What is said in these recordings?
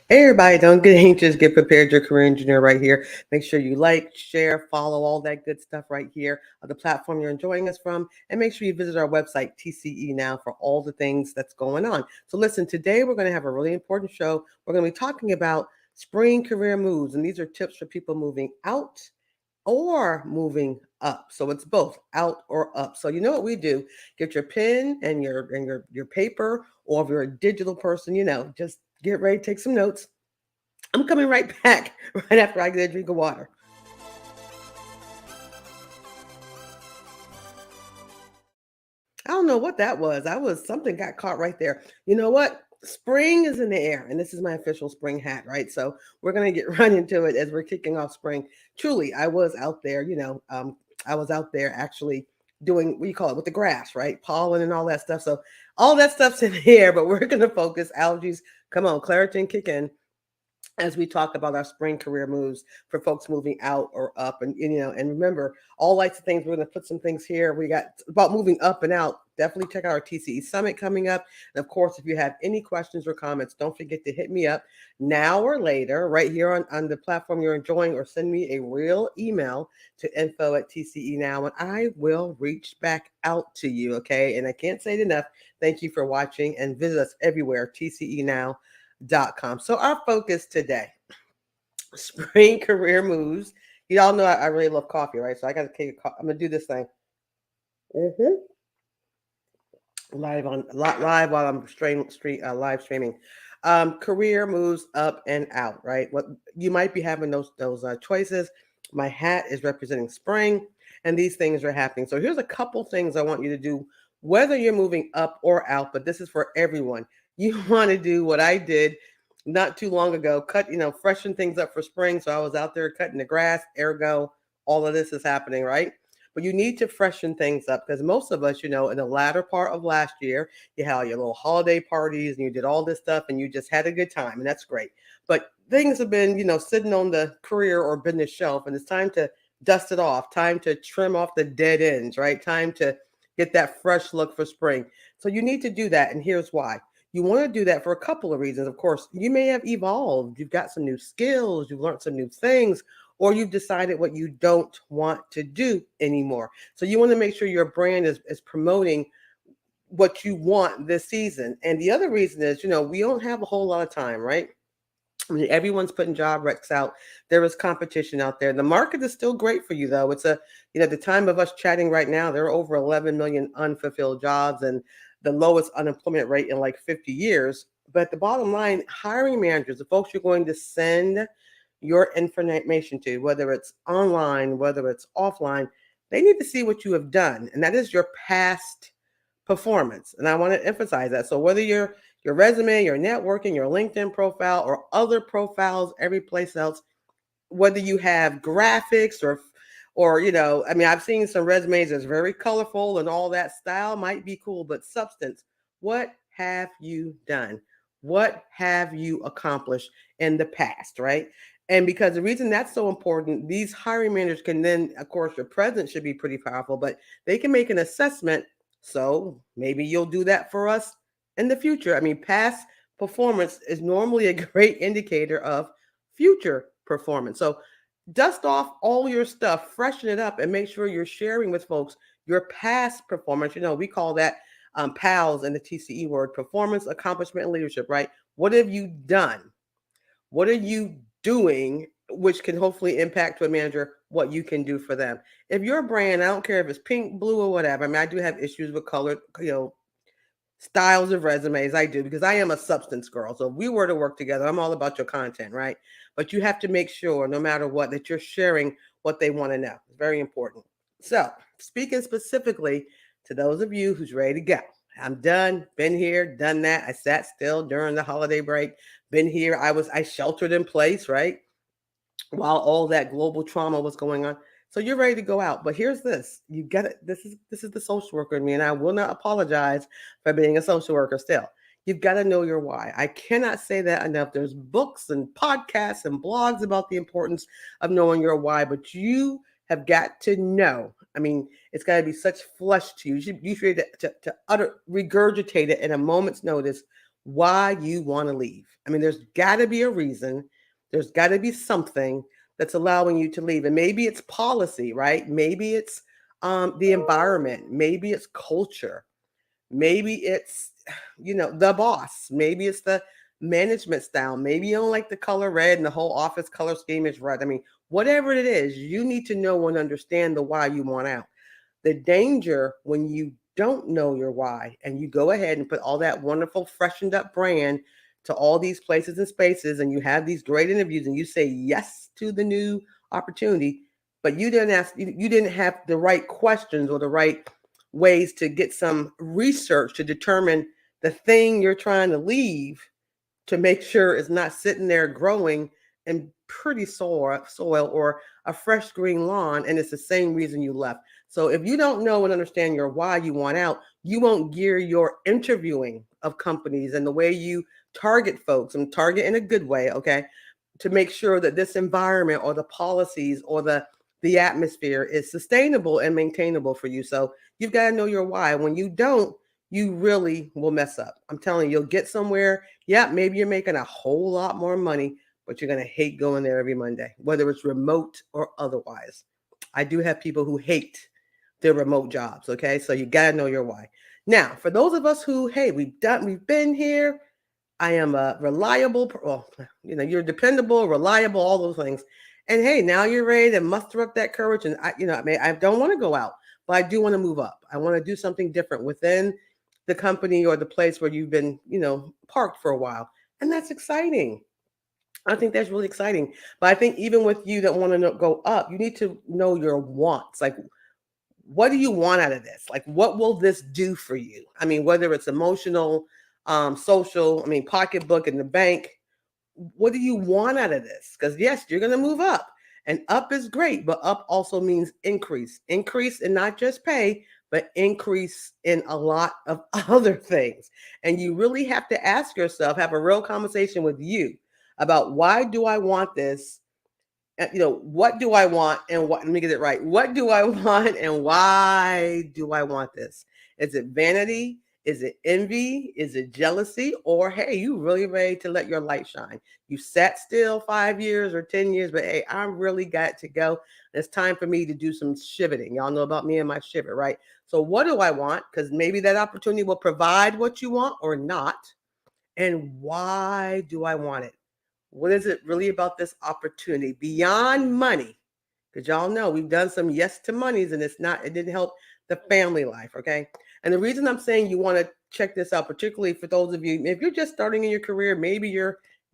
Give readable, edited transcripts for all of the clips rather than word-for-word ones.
Hey everybody, don't get anxious, get prepared. Your career engineer right here. Make sure you like, share, follow all that good stuff right here on the platform you're enjoying us from. And make sure you visit our website, TCE Now, for all the things that's going on. So listen, today we're going to have a really important show. We're going to be talking about spring career moves. And these are tips for people moving out or moving up. So it's both out or up. So you know what we do? Get your pen and your paper, or if you're a digital person, just get ready, take some notes. I'm coming right back right after I get a drink of water. I don't know what that was. I was something got caught right there. You know what? Spring is in the air, and this is my official spring hat, right? So we're gonna get right into it as we're kicking off spring. Truly, I was out there. I was out there actually doing what you call it with the grass, right? Pollen and all that stuff. So all that stuff's in the air, but we're gonna focus allergies. Come on, Claritin, kick in as we talk about our spring career moves for folks moving out or up. And remember, all lights of things, we're going to put some things here. We got about moving up and out. Definitely check out our TCE Summit coming up. And of course, if you have any questions or comments, don't forget to hit me up now or later right here on the platform you're enjoying, or send me a real email to info@TCE Now, and I will reach back out to you. Okay. And I can't say it enough. Thank you for watching, and visit us everywhere, TCEnow.com. So our focus today, spring career moves. You all know I really love coffee, right? So I got to take a I'm gonna do this thing hmm live while I'm live streaming. Career moves up and out, right? What you might be having those choices. My hat is representing spring, and these things are happening. So here's a couple things I want you to do, whether you're moving up or out. But this is for everyone. You want to do what I did not too long ago, freshen things up for spring. So I was out there cutting the grass, ergo, all of this is happening, right? But you need to freshen things up, because most of us, in the latter part of last year, you had your little holiday parties and you did all this stuff and you just had a good time, and that's great. But things have been, sitting on the career or business shelf, and it's time to dust it off, time to trim off the dead ends, right? Time to get that fresh look for spring. So you need to do that. And here's why. You want to do that for a couple of reasons. Of course, you may have evolved. You've got some new skills. You've learned some new things, or you've decided what you don't want to do anymore. So you want to make sure your brand is promoting what you want this season. And the other reason is, we don't have a whole lot of time, right? I mean, everyone's putting job recs out. There is competition out there. The market is still great for you, though. At the time of us chatting right now, there are over 11 million unfulfilled jobs and the lowest unemployment rate in like 50 years. But the bottom line, hiring managers, the folks you're going to send your information to, whether it's online, whether it's offline, they need to see what you have done. And that is your past performance. And I want to emphasize that. So whether your resume, your networking, your LinkedIn profile, or other profiles every place else, whether you have graphics or I mean, I've seen some resumes that's very colorful and all that style might be cool, but substance, what have you done? What have you accomplished in the past, right? And because the reason that's so important, these hiring managers can then, of course, your presence should be pretty powerful, but they can make an assessment. So maybe you'll do that for us in the future. I mean, past performance is normally a great indicator of future performance. So dust off all your stuff, freshen it up, and make sure you're sharing with folks your past performance. We call that PALS in the TCE word, performance, accomplishment, and leadership, right? What have you done? What are you doing, which can hopefully impact to a manager what you can do for them? If your brand, I don't care if it's pink, blue, or whatever. I mean, I do have issues with colored, styles of resumes. I do, because I am a substance girl. So if we were to work together, I'm all about your content, right? But you have to make sure, no matter what, that you're sharing what they want to know. It's very important. So speaking specifically to those of you who's ready to go, I'm done, been here, done that. I sat still during the holiday break, been here. I sheltered in place, right? While all that global trauma was going on. So you're ready to go out. But here's this. You get it. This is the social worker in me, and I will not apologize for being a social worker still. You've got to know your why. I cannot say that enough. There's books and podcasts and blogs about the importance of knowing your why, but you have got to know. I mean, it's got to be such flesh to you. You should to utter regurgitate it in a moment's notice. why you want to leave. I mean, there's got to be a reason. There's got to be something that's allowing you to leave. And maybe it's policy, right? Maybe it's the environment. Maybe it's culture. Maybe it's, the boss. Maybe it's the management style. Maybe you don't like the color red and the whole office color scheme is red. I mean, whatever it is, you need to know and understand the why you want out. The danger when you don't know your why and you go ahead and put all that wonderful freshened up brand to all these places and spaces and you have these great interviews and you say yes to the new opportunity, but you didn't have the right questions or the right ways to get some research to determine the thing you're trying to leave, to make sure it's not sitting there growing in pretty soil or a fresh green lawn, and it's the same reason you left. So if you don't know and understand your why you want out, you won't gear your interviewing of companies and the way you target folks, and target in a good way, okay, to make sure that this environment or the policies or the atmosphere is sustainable and maintainable for you. So you've got to know your why. When you don't, you really will mess up. I'm telling you, you'll get somewhere. Yeah, maybe you're making a whole lot more money, but you're going to hate going there every Monday, whether it's remote or otherwise. I do have people who hate their remote jobs. Okay. So you got to know your why. Now, for those of us who, hey, we've been here. I am a reliable, well, you're dependable, reliable, all those things. And hey, now you're ready to muster up that courage. And I don't want to go out, but I do want to move up. I want to do something different within the company or the place where you've been, parked for a while. And that's exciting. I think that's really exciting. But I think even with you that want to go up, you need to know your wants. Like, what do you want out of this? Like, what will this do for you? I mean, whether it's emotional, social, pocketbook in the bank, what do you want out of this? Because yes, you're going to move up, and up is great, but up also means increase in not just pay, but increase in a lot of other things. And you really have to ask yourself, have a real conversation with you about, why do I want this? What do I want, and what, let me get it right. What do I want and why do I want this? Is it vanity? Is it envy? Is it jealousy? Or hey, you really ready to let your light shine? You sat still 5 years or 10 years, but hey, I really got to go. It's time for me to do some shiveting. Y'all know about me and my shiver, right? So what do I want? Because maybe that opportunity will provide what you want or not. And why do I want it? What is it really about this opportunity beyond money? Because y'all know we've done some yes to monies and it didn't help the family life. Okay. And the reason I'm saying you want to check this out, particularly for those of you, if you're just starting in your career, maybe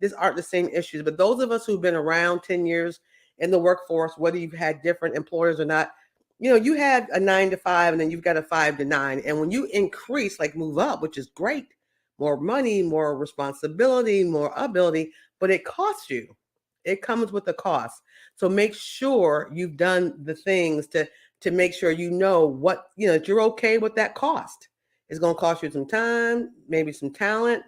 these aren't the same issues, but those of us who've been around 10 years in the workforce, whether you've had different employers or not, you had a 9 to 5 and then you've got a 5 to 9. And when you increase, like move up, which is great, more money, more responsibility, more ability, but it costs you. It comes with a cost. So make sure you've done the things to make sure what, that you're okay with that cost. It's going to cost you some time, maybe some talent,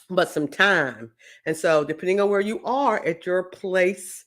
but some time. And so depending on where you are at your place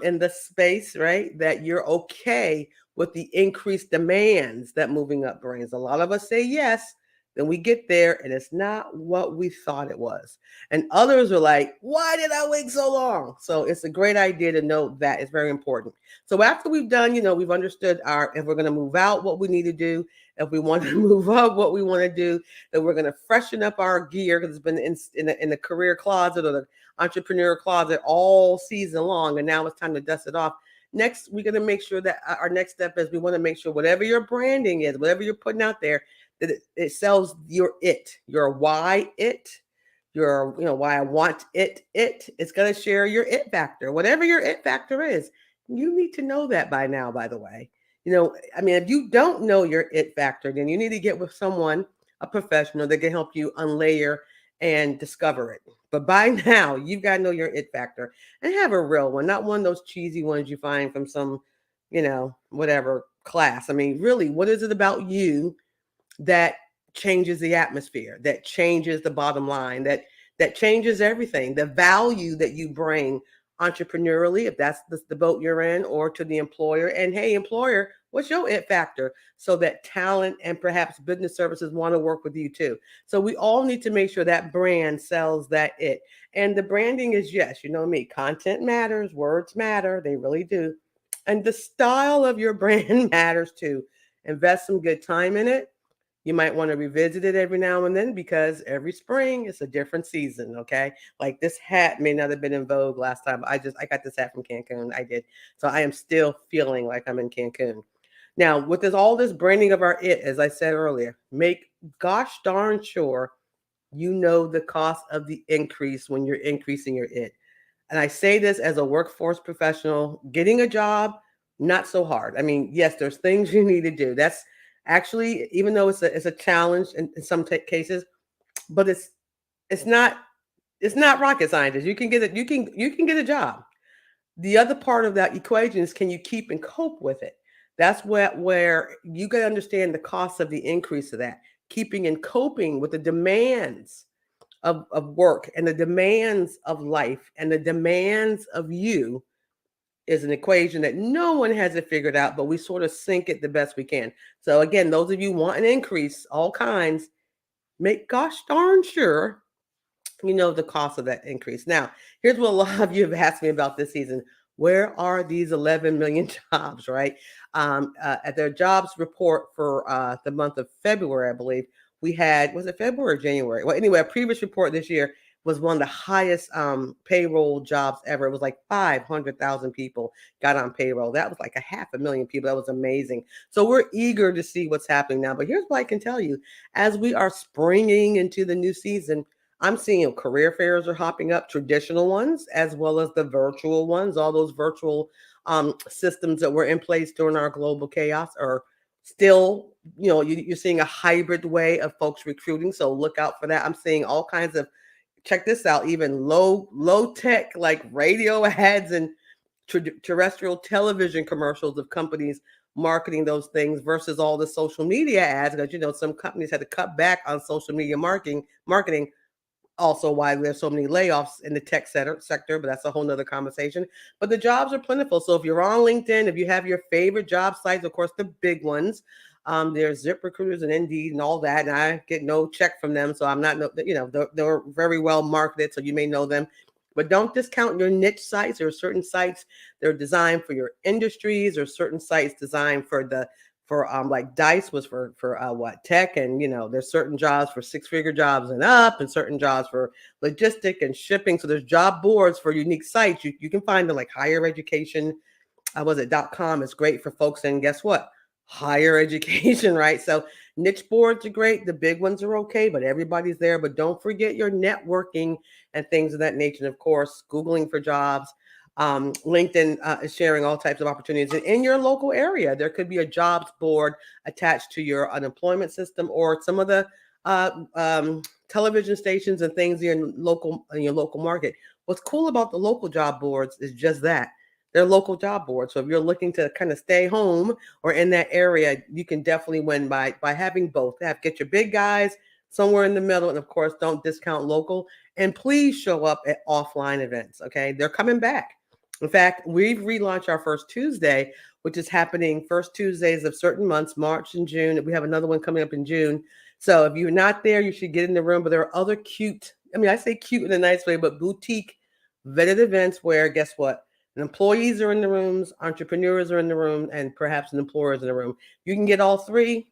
in the space, right, that you're okay with the increased demands that moving up brings. A lot of us say yes, then we get there and it's not what we thought it was. And others are like, why did I wait so long? So it's a great idea to know that. It's very important. So after we've done, we've understood if we're going to move out, what we need to do, if we want to move up, what we want to do, that we're going to freshen up our gear because it's been in the career closet or the entrepreneur closet all season long. And now it's time to dust it off. Next, we're going to make sure that our next step is we want to make sure whatever your branding is, whatever you're putting out there, that it sells your why why I want it's going to share your it factor, whatever your it factor is. You need to know that by now, by the way. If you don't know your it factor, then you need to get with someone, a professional that can help you unlayer and discover it. But by now, you've got to know your it factor and have a real one, not one of those cheesy ones you find from some, whatever class. Really, what is it about you that changes the atmosphere, that changes the bottom line, that changes everything, the value that you bring entrepreneurially, if that's the boat you're in, or to the employer? And hey, employer, What's your it factor so that talent and perhaps business services want to work with you too? So we all need to make sure that brand sells that it. And the branding is, yes, you know me, content matters, words matter, they really do. And the style of your brand matters too. Invest some good time in it. You might want to revisit it every now and then because every spring is a different season. Okay. Like this hat may not have been in vogue last time. I got this hat from Cancun. I did. So I am still feeling like I'm in Cancun. Now, with all this branding of our it, as I said earlier, make gosh darn sure you know the cost of the increase when you're increasing your it. And I say this as a workforce professional, getting a job, not so hard. I mean, yes, there's things you need to do. That's actually, even though it's a challenge in some cases, but it's not it's not rocket science. You can get it. You can get a job. The other part of that equation is, can you keep and cope with it? That's where you got to understand the cost of the increase of that. Keeping and coping with the demands of work and the demands of life and the demands of you is an equation that no one has it figured out, but we sort of sink it the best we can. So again, those of you want an increase, all kinds, make gosh darn sure you know the cost of that increase. Now, here's what a lot of you have asked me about this season. Where are these 11 million jobs, right? At their jobs report for the month of February, I believe, we had, was it February or January? Well, anyway, a previous report this year was one of the highest payroll jobs ever. It was like 500,000 people got on payroll. That was like a 500,000 people. That was amazing. So we're eager to see what's happening now. But here's what I can tell you. As we are springing into the new season, I'm seeing career fairs are hopping up, traditional ones as well as the virtual ones. All those virtual systems that were in place during our global chaos are still, you're seeing a hybrid way of folks recruiting. So look out for that. I'm seeing all kinds of, check this out, even low tech like radio ads and terrestrial television commercials of companies marketing those things versus all the social media ads, because some companies had to cut back on social media marketing, also why there's so many layoffs in the tech sector, but that's a whole nother conversation. But the jobs are plentiful. So if you're on LinkedIn, if you have your favorite job sites, of course, the big ones, there's ZipRecruiters and Indeed and all that, and I get no check from them. So I'm not, they're very well marketed, so you may know them. But don't discount your niche sites. There are certain sites that are designed for your industries, or certain sites designed for like Dice was for what, tech, and there's certain jobs for six-figure jobs and up, and certain jobs for logistic and shipping. So there's job boards for unique sites. You can find them like higher education. Was it .com? It's great for folks, and guess what? Higher education, right? So niche boards are great. The big ones are okay, but everybody's there. But don't forget your networking and things of that nature. And of course, Googling for jobs. LinkedIn is sharing all types of opportunities. And in your local area, there could be a jobs board attached to your unemployment system, or some of the television stations and things in your local market. What's cool about the local job boards is just that. They're local job boards. So if you're looking to kind of stay home or in that area, you can definitely win by having both. Get your big guys somewhere in the middle, and of course, don't discount local. And please show up at offline events. Okay, they're coming back. In fact, we've relaunched our First Tuesday, which is happening first Tuesdays of certain months, March and June. We have another one coming up in June. So if you're not there, you should get in the room. But there are other cute, I say cute in a nice way, but boutique vetted events where, guess what? Employees are in the rooms, entrepreneurs are in the room, and perhaps an employer is in the room. You can get all three,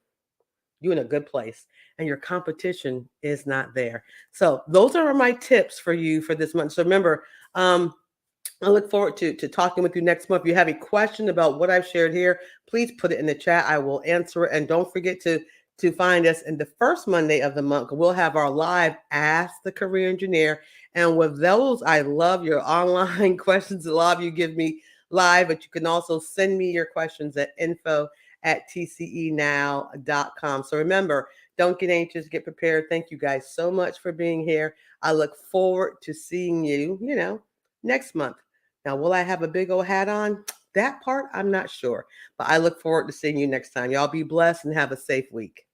you're in a good place, and your competition is not there. So those are my tips for you for this month. So remember, I look forward to talking with you next month. If you have a question about what I've shared here, please put it in the chat. I will answer it. And don't forget to find us in the first Monday of the month. We'll have our live Ask the Career Engineer. And with those, I love your online questions. A lot of you give me live, but you can also send me your questions at info@tcenow.com. So remember, don't get anxious, get prepared. Thank you guys so much for being here. I look forward to seeing you, next month. Now, will I have a big old hat on? That part, I'm not sure. But I look forward to seeing you next time. Y'all be blessed and have a safe week.